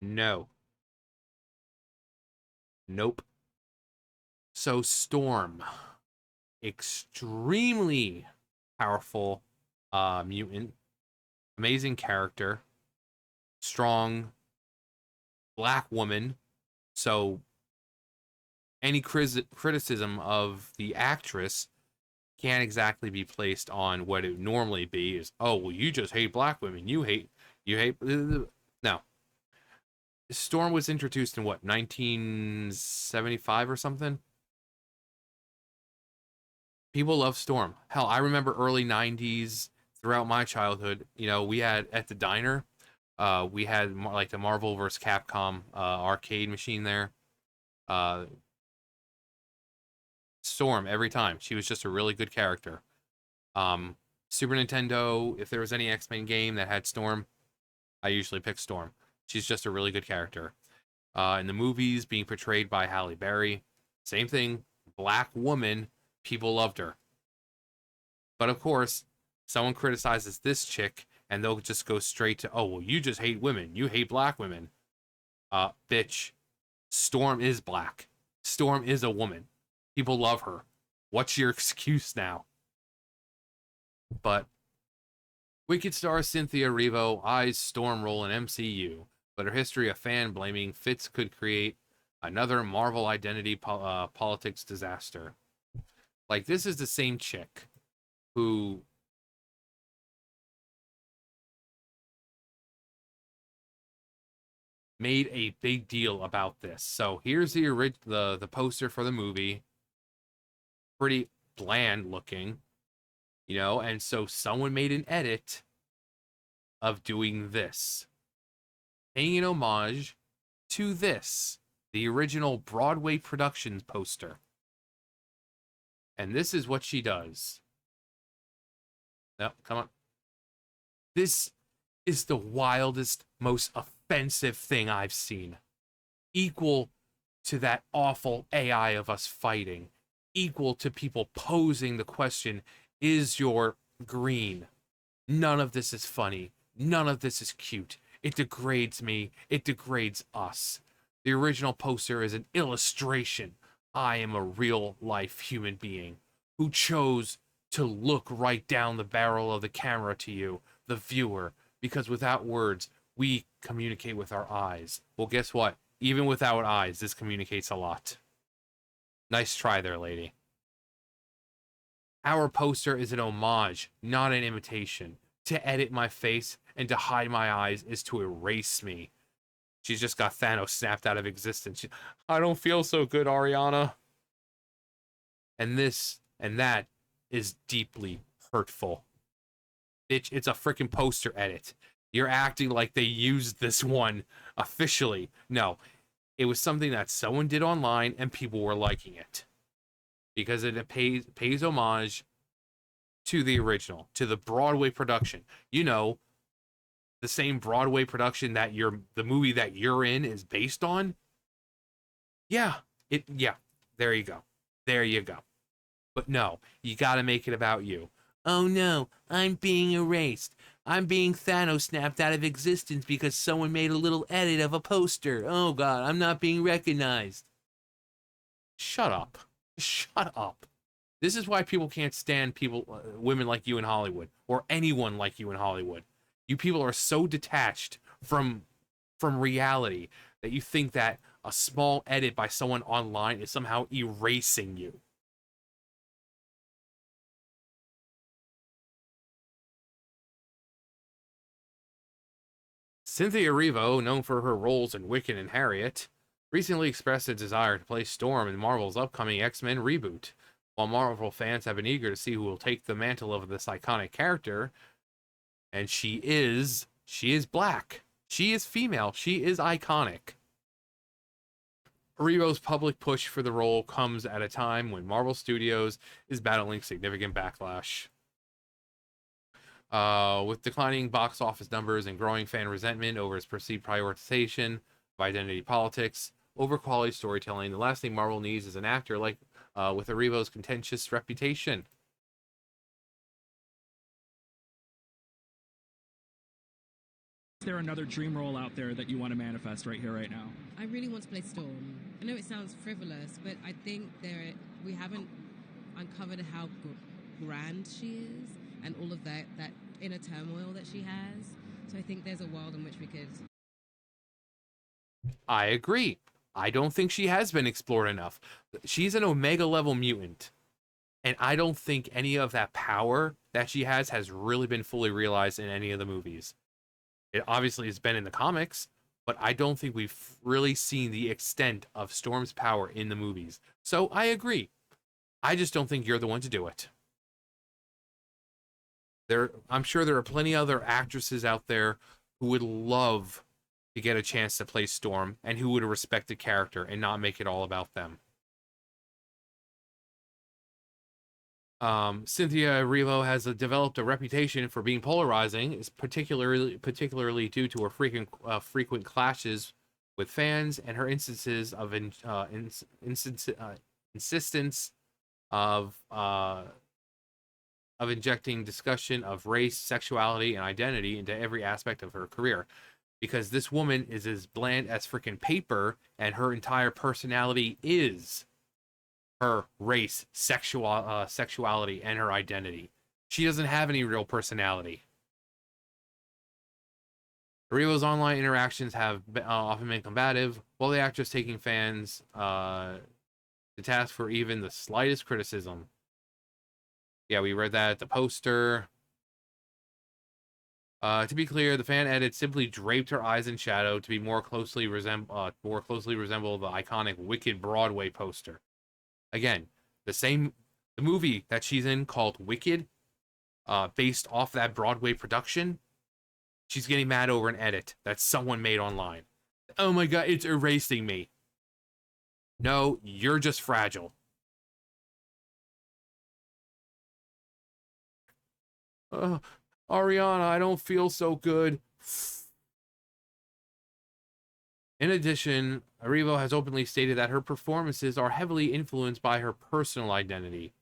No. Nope. So Storm, extremely powerful mutant, amazing character, strong black woman. So any criticism of the actress can't exactly be placed on what it would normally be is, oh, well, you just hate black women. You hate. No. Storm was introduced in what, 1975 or something? People love Storm. Hell, I remember early 90s throughout my childhood. We had at the diner, we had like the Marvel vs. Capcom arcade machine there. Uh, Storm every time. She was just a really good character. Um, Super Nintendo, if there was any X-Men game that had Storm, I usually pick Storm. She's just a really good character. In the movies, being portrayed by Halle Berry, same thing. Black woman, people loved her. But of course, someone criticizes this chick, and they'll just go straight to, oh, well, you just hate women. You hate black women. Bitch, Storm is black. Storm is a woman. People love her. What's your excuse now? But Wicked star Cynthia Erivo eyes Storm role in MCU, but her history of fan blaming fits could create another Marvel identity politics disaster. Like, this is the same chick who made a big deal about this. So here's the poster for the movie. Pretty bland looking, and so someone made an edit of doing this, paying an homage to this, the original Broadway Productions poster. And this is what she does. No, come on. This is the wildest, most offensive thing I've seen. Equal to that awful AI of us fighting. Equal to people posing the question, is your green? None of this is funny. None of this is cute. It degrades me. It degrades us. The original poster is an illustration. I am a real life human being who chose to look right down the barrel of the camera to you, the viewer, because without words, we communicate with our eyes. Well, guess what? Even without eyes, this communicates a lot. Nice try there, lady. Our poster is an homage, not an imitation. To edit my face and to hide my eyes is to erase me. She's just got Thanos snapped out of existence. I don't feel so good, Ariana. And this and that is deeply hurtful. Bitch, it's a freaking poster edit. You're acting like they used this one officially. No, it was something that someone did online and people were liking it. Because it pays homage to the original, to the Broadway production. The same Broadway production that the movie that you're in is based on. Yeah, there you go. There you go. But no, you got to make it about you. Oh no, I'm being erased. I'm being Thanos snapped out of existence because someone made a little edit of a poster. Oh god, I'm not being recognized. Shut up. Shut up. This is why people can't stand women like you in Hollywood, or anyone like you in Hollywood. You people are so detached from reality that you think that a small edit by someone online is somehow erasing you. Cynthia Erivo, known for her roles in Wicked and Harriet, recently expressed a desire to play Storm in Marvel's upcoming X-Men reboot. While Marvel fans have been eager to see who will take the mantle of this iconic character, and she is black. She is female. She is iconic. Erivo's public push for the role comes at a time when Marvel Studios is battling significant backlash. With declining box office numbers and growing fan resentment over its perceived prioritization of identity politics over quality storytelling, the last thing Marvel needs is an actor like with Erivo's contentious reputation. there another dream role out there that you want to manifest right here, right now? I really want to play Storm. I know it sounds frivolous, but I think we haven't uncovered how grand she is and all of that inner turmoil that she has. So I think there's a world in which we could. I agree. I don't think she has been explored enough. She's an Omega level mutant, and I don't think any of that power that she has really been fully realized in any of the movies. It obviously has been in the comics, but I don't think we've really seen the extent of Storm's power in the movies. So I agree. I just don't think you're the one to do it. I'm sure there are plenty of other actresses out there who would love to get a chance to play Storm and who would respect the character and not make it all about them. Cynthia Erivo has developed a reputation for being polarizing, is particularly due to her frequent clashes with fans and her instances of insistence of injecting discussion of race, sexuality, and identity into every aspect of her career. Because this woman is as bland as freaking paper, and her entire personality is her race, sexuality, and her identity. She doesn't have any real personality. Erivo's online interactions have often been combative, while the actress taking fans to task for even the slightest criticism. Yeah, we read that at the poster. To be clear, the fan edit simply draped her eyes in shadow to be more closely resemble the iconic Wicked Broadway poster. Again, the movie that she's in called Wicked, based off that Broadway production. She's getting mad over an edit that someone made online. Oh my god, it's erasing me. No, you're just fragile. Ariana, I don't feel so good. In addition, Erivo has openly stated that her performances are heavily influenced by her personal identity,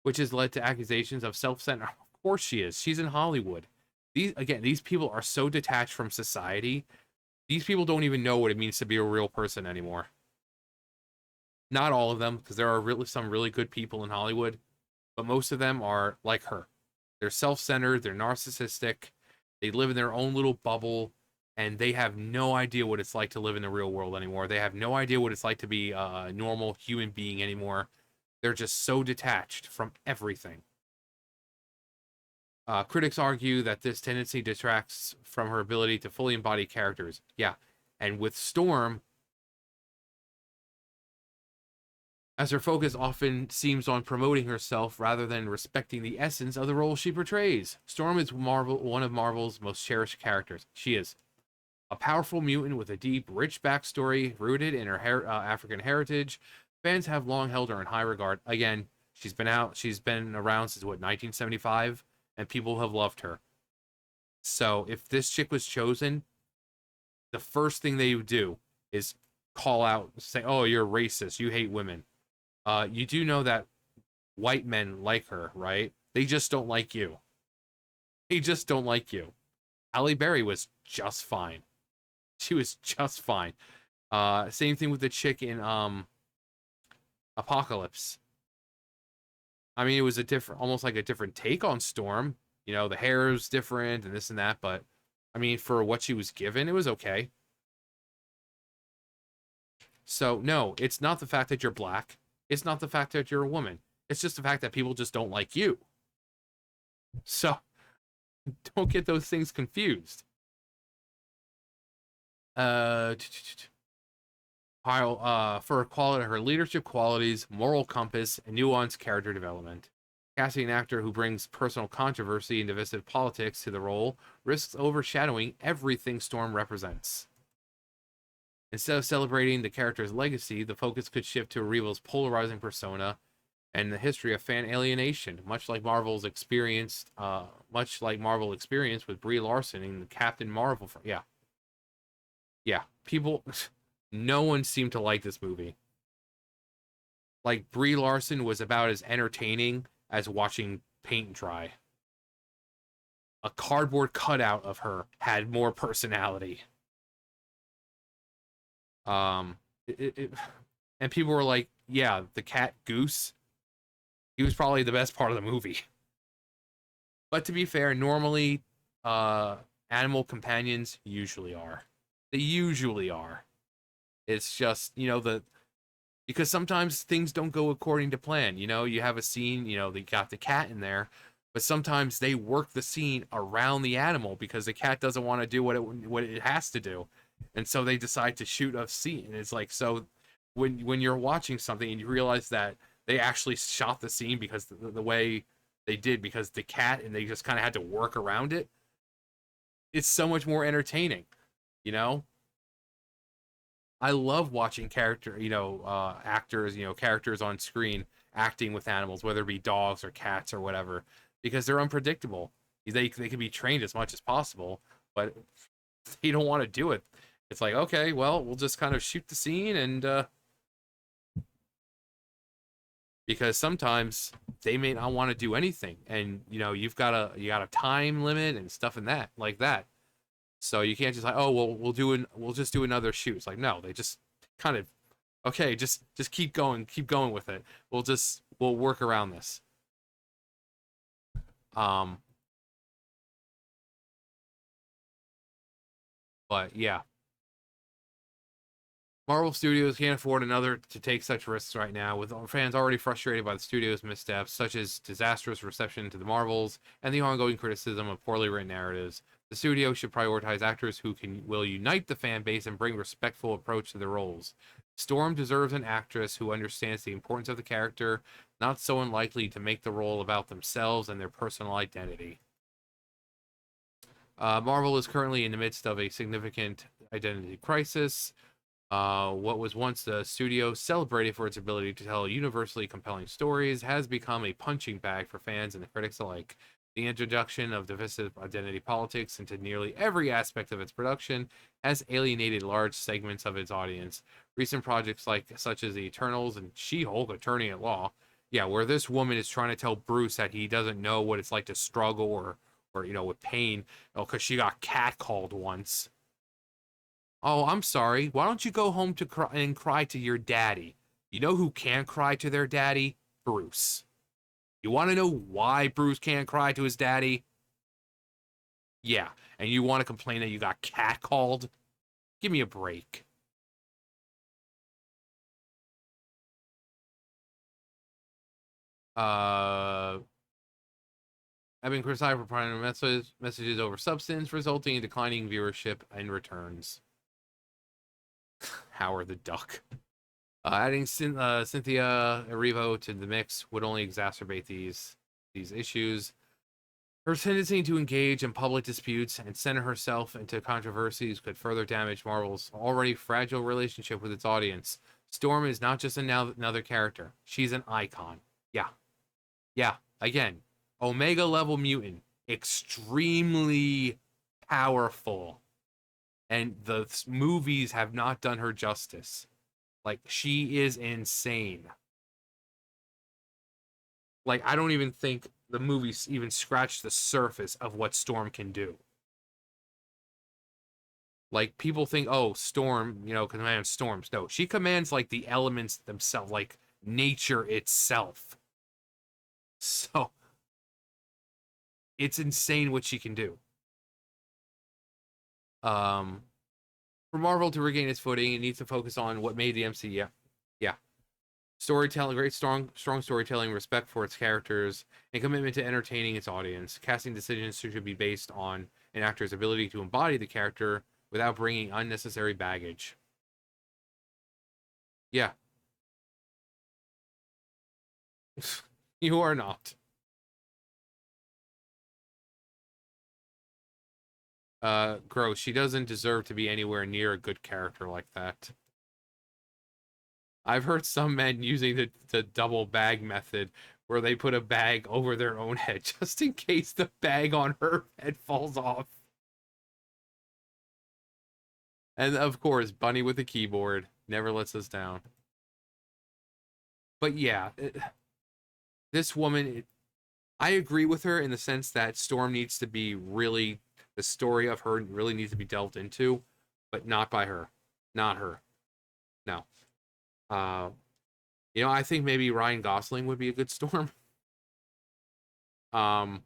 which has led to accusations of self-centered. Of course she is. She's in Hollywood. These people are so detached from society. These people don't even know what it means to be a real person anymore. Not all of them, because there are some really good people in Hollywood, but most of them are like her. They're self-centered, they're narcissistic, they live in their own little bubble, and they have no idea what it's like to live in the real world anymore. They have no idea what it's like to be a normal human being anymore. They're just so detached from everything. Critics argue that this tendency detracts from her ability to fully embody characters. Yeah, and with Storm, as her focus often seems on promoting herself rather than respecting the essence of the role she portrays. Storm is one of Marvel's most cherished characters. She is a powerful mutant with a deep, rich backstory rooted in her African heritage. Fans have long held her in high regard. Again, she's been around since, 1975, and people have loved her. So if this chick was chosen, the first thing they would do is call out, say, oh, you're racist, you hate women. You do know that white men like her, right? They just don't like you. They just don't like you. Halle Berry was just fine. She was just fine. Same thing with the chick in Apocalypse. I mean, it was almost like a different take on Storm. You know, the hair is different and this and that, but I mean, for what she was given, it was okay. So, no, it's not the fact that you're black. It's not the fact that you're a woman. It's just the fact that people just don't like you. So, don't get those things confused. For her leadership qualities, moral compass, and nuanced character development. Casting an actor who brings personal controversy and divisive politics to the role risks overshadowing everything Storm represents. Instead of celebrating the character's legacy, the focus could shift to Erivo's polarizing persona and the history of fan alienation, much like Marvel experienced with Brie Larson in the Captain Marvel. Yeah, people, no one seemed to like this movie. Like, Brie Larson was about as entertaining as watching paint dry. a cardboard cutout of her had more personality. Um, and people were like, yeah, the cat Goose, he was probably the best part of the movie. But to be fair, normally, uh, animal companions usually are. They usually are. It's just, because sometimes things don't go according to plan. You have a scene, they got the cat in there, but sometimes they work the scene around the animal because the cat doesn't want to do what it has to do. And so they decide to shoot a scene. And it's like, so when you're watching something and you realize that they actually shot the scene because the way they did, because the cat, and they just kind of had to work around it, it's so much more entertaining, you know? I love watching actors, characters on screen acting with animals, whether it be dogs or cats or whatever, because they're unpredictable. They can be trained as much as possible, but they don't want to do it. It's like, okay, well, we'll just kind of shoot the scene, and because sometimes they may not want to do anything, and you got a time limit and stuff in that like that. So you can't just like, oh well, we'll just do another shoot. It's like, no, they just kind of, okay, just keep going with it. We'll work around this. Um, but yeah, Marvel Studios can't afford another to take such risks right now, with fans already frustrated by the studio's missteps, such as disastrous reception to the Marvels and the ongoing criticism of poorly written narratives. The studio should prioritize actors who will unite the fan base and bring respectful approach to their roles. Storm deserves an actress who understands the importance of the character, not so unlikely to make the role about themselves and their personal identity. Marvel is currently in the midst of a significant identity crisis. What was once the studio celebrated for its ability to tell universally compelling stories has become a punching bag for fans and the critics alike. The introduction of divisive identity politics into nearly every aspect of its production has alienated large segments of its audience. Recent projects such as The Eternals and She-Hulk Attorney at Law, yeah, where this woman is trying to tell Bruce that he doesn't know what it's like to struggle or with pain, because she got catcalled once. Oh, I'm sorry. Why don't you go home to cry to your daddy? You know who can't cry to their daddy? Bruce. You want to know why Bruce can't cry to his daddy? Yeah, and you want to complain that you got catcalled? Give me a break. I've been criticized for providing messages over substance, resulting in declining viewership and returns. Howard the Duck. Adding Cynthia Erivo to the mix would only exacerbate these issues. Her tendency to engage in public disputes and center herself into controversies could further damage Marvel's already fragile relationship with its audience. Storm is not just another character. She's an icon. Yeah. Yeah. Again, Omega level mutant. Extremely powerful. And the movies have not done her justice. Like, she is insane. Like, I don't even think the movies even scratched the surface of what Storm can do. Like, people think, oh, Storm, commands storms. No, she commands, like, the elements themselves, like, nature itself. So, it's insane what she can do. For Marvel to regain its footing, it needs to focus on what made the MCU. Yeah. Storytelling, great, strong storytelling, respect for its characters, and commitment to entertaining its audience. Casting decisions should be based on an actor's ability to embody the character without bringing unnecessary baggage. Yeah. You are not. Gross. She doesn't deserve to be anywhere near a good character like that. I've heard some men using the double bag method where they put a bag over their own head just in case the bag on her head falls off. And of course, Bunny with the keyboard never lets us down. But yeah, this woman, I agree with her in the sense that Storm needs to be really, the story of her really needs to be delved into, but not by her. Not her. No. Uh, I think maybe Ryan Gosling would be a good Storm. Um,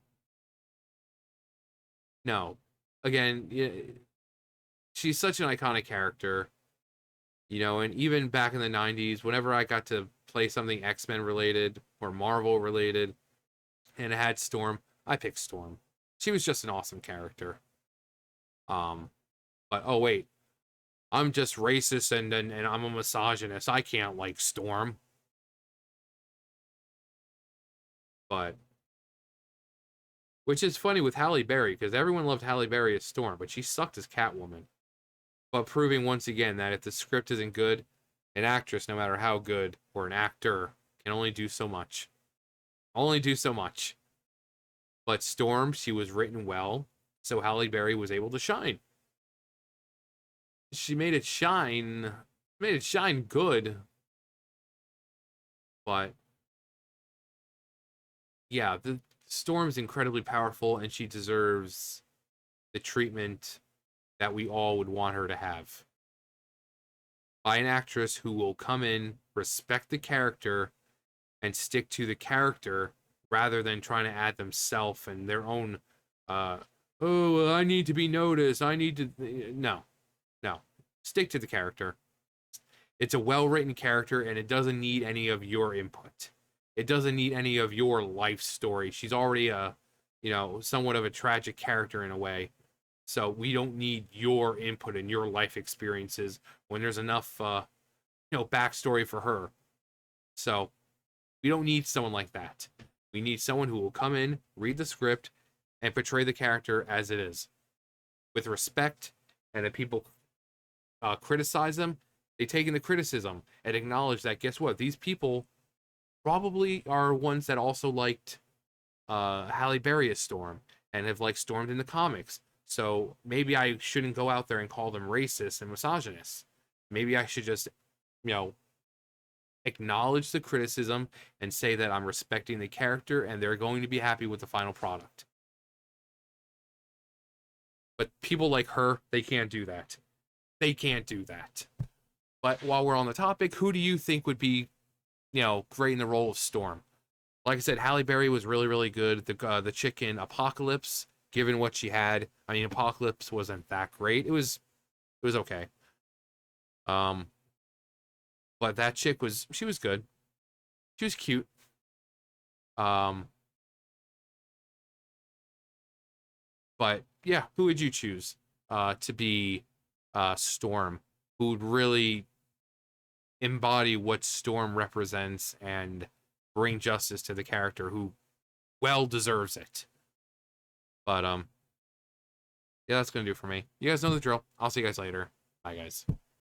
no. Again, she's such an iconic character, and even back in the 90s, whenever I got to play something X-Men related or Marvel related and it had Storm, I picked Storm. She was just an awesome character. But oh wait, I'm just racist and I'm a misogynist. I can't like Storm. But which is funny with Halle Berry, because everyone loved Halle Berry as Storm, but she sucked as Catwoman. But proving once again that if the script isn't good, an actress, no matter how good, or an actor, can only do so much. Only do so much. But Storm, she was written well, so Halle Berry was able to shine. She made it shine good. But yeah, the Storm's incredibly powerful, and she deserves the treatment that we all would want her to have. By an actress who will come in, respect the character, and stick to the character rather than trying to add themselves and their own, oh, I need to be noticed. I need to. No. Stick to the character. It's a well-written character, and it doesn't need any of your input. It doesn't need any of your life story. She's already a, somewhat of a tragic character in a way. So we don't need your input and your life experiences when there's enough, backstory for her. So we don't need someone like that. We need someone who will come in, read the script, and portray the character as it is, with respect, and if people criticize them, they take in the criticism and acknowledge that, guess what? These people probably are ones that also liked Halle Berry as Storm and have liked Stormed in the comics. So maybe I shouldn't go out there and call them racist and misogynist. Maybe I should just, acknowledge the criticism and say that I'm respecting the character and they're going to be happy with the final product. But people like her, they can't do that. They can't do that. But while we're on the topic, who do you think would be, great in the role of Storm? Like I said, Halle Berry was really, really good. The chick in Apocalypse, given what she had, I mean, Apocalypse wasn't that great. It was okay. But that chick she was good. She was cute. But yeah, who would you choose to be Storm? Who would really embody what Storm represents and bring justice to the character who well deserves it. But yeah, that's gonna do it for me. You guys know the drill. I'll see you guys later. Bye guys.